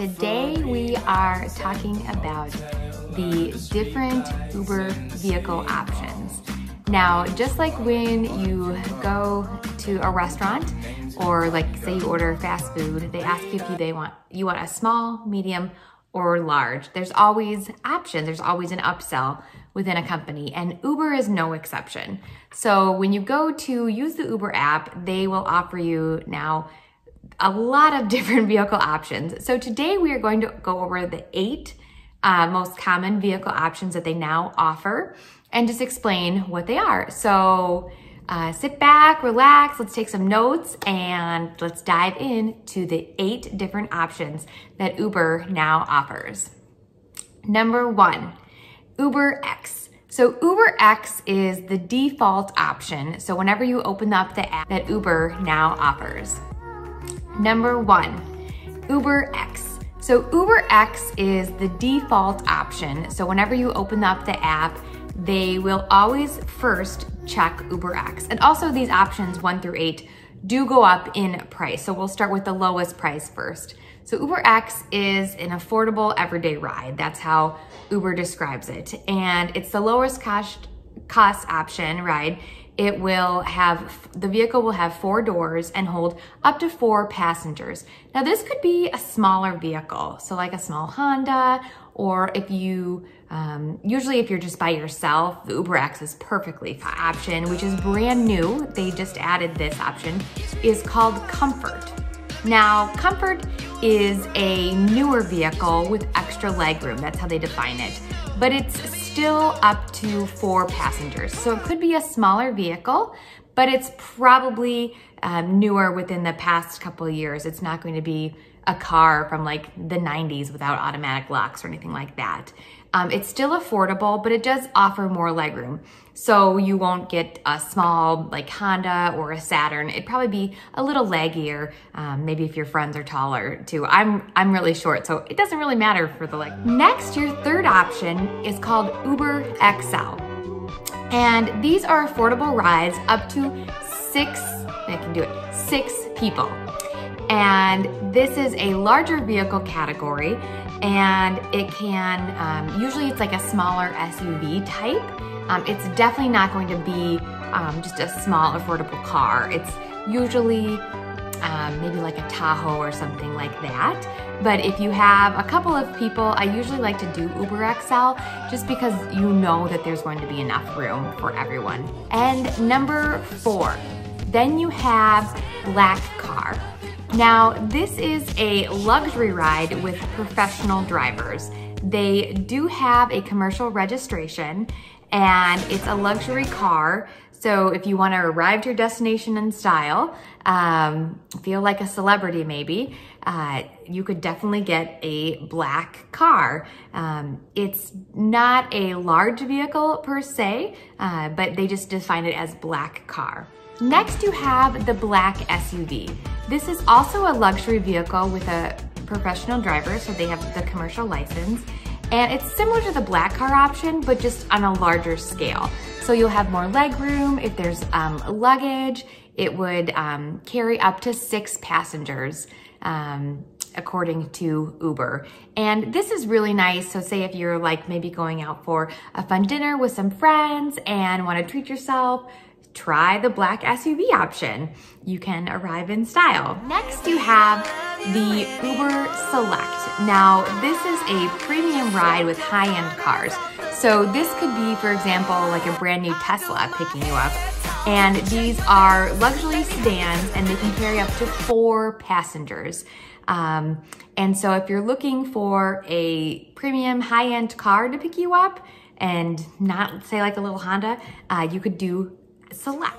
Today we are talking about the different Uber vehicle options. Now, just like when you go to a restaurant or like say you order fast food, they ask you if you want a small, medium, or large. There's always options. There's always an upsell within a company, and Uber is no exception. So when you go to use the Uber app, they will offer you now a lot of different vehicle options. So today we are going to go over the 8 most common vehicle options that they now offer and just explain what they are. So sit back, relax, let's take some notes, and let's dive into the 8 different options that Uber now offers. Number 1, UberX. So UberX is the default option. So whenever you open up the app that Uber now offers. Number 1, UberX. So UberX is the default option. So whenever you open up the app, they will always first check UberX. And also these options 1 through 8 do go up in price. So we'll start with the lowest price first. So UberX is an affordable everyday ride. That's how Uber describes it. And it's the lowest cost option ride. The vehicle will have 4 doors and hold up to 4 passengers. Now this could be a smaller vehicle, so like a small Honda, or if you, usually if you're just by yourself, the UberX is perfectly option, which is brand new. They just added this option, is called Comfort. Now, Comfort is a newer vehicle with extra legroom. That's how they define it. But it's still up to 4 passengers. So it could be a smaller vehicle, but it's probably newer within the past couple of years. It's not going to be a car from like the 90s without automatic locks or anything like that. It's still affordable, but it does offer more legroom. So you won't get a small like Honda or a Saturn. It'd probably be a little leggier, maybe if your friends are taller too. I'm really short, so it doesn't really matter for the leg. Next, your third option is called UberXL. And these are affordable rides up to 6 people. And this is a larger vehicle category, and it can, usually it's like a smaller SUV type. It's definitely not going to be just a small affordable car. It's usually maybe like a Tahoe or something like that. But if you have a couple of people, I usually like to do UberXL just because you know that there's going to be enough room for everyone. And number 4, then you have Black Car. Now, this is a luxury ride with professional drivers. They do have a commercial registration, and it's a luxury car. So if you want to arrive to your destination in style, feel like a celebrity maybe, you could definitely get a black car. It's not a large vehicle per se, but they just define it as black car. Next, you have the black SUV. This is also a luxury vehicle with a professional driver, so they have the commercial license. And it's similar to the black car option, but just on a larger scale. So you'll have more legroom. If there's luggage, it would carry up to 6 passengers, according to Uber. And this is really nice. So say if you're like maybe going out for a fun dinner with some friends and want to treat yourself, try the black SUV option. You can arrive in style. Next, you have the Uber Select. Now, this is a premium ride with high-end cars. So this could be, for example, like a brand new Tesla picking you up. And these are luxury sedans, and they can carry up to 4 passengers. And so if you're looking for a premium high-end car to pick you up, and not say like a little Honda, you could do Select.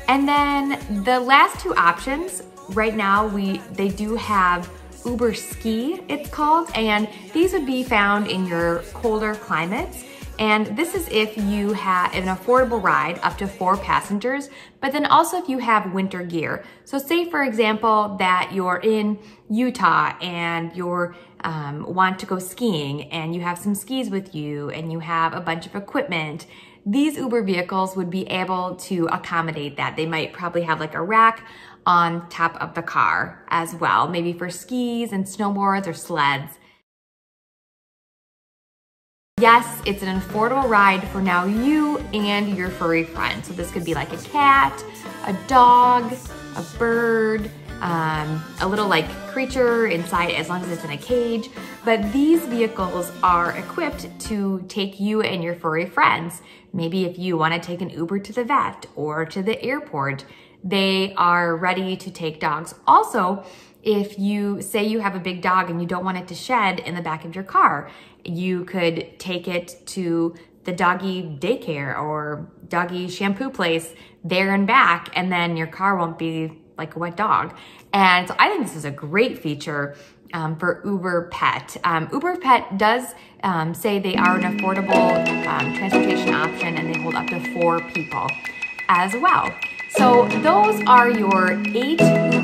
And then the last 2 options, right now they do have Uber Ski, it's called, and these would be found in your colder climates. And this is if you have an affordable ride up to 4 passengers, but then also if you have winter gear. So say for example that you're in Utah and you're want to go skiing and you have some skis with you and you have a bunch of equipment, these Uber vehicles would be able to accommodate that. They might probably have like a rack on top of the car as well, maybe for skis and snowboards or sleds. Yes, it's an affordable ride for now you and your furry friend. So this could be like a cat, a dog, a bird, a little like creature inside, as long as it's in a cage. But these vehicles are equipped to take you and your furry friends. Maybe if you want to take an Uber to the vet or to the airport, they are ready to take dogs. Also, if you say you have a big dog and you don't want it to shed in the back of your car, you could take it to the doggy daycare or doggy shampoo place there and back, and then your car won't be like a wet dog. And so I think this is a great feature for Uber Pet. Uber Pet does say they are an affordable transportation option, and they hold up to 4 people as well. So those are your 8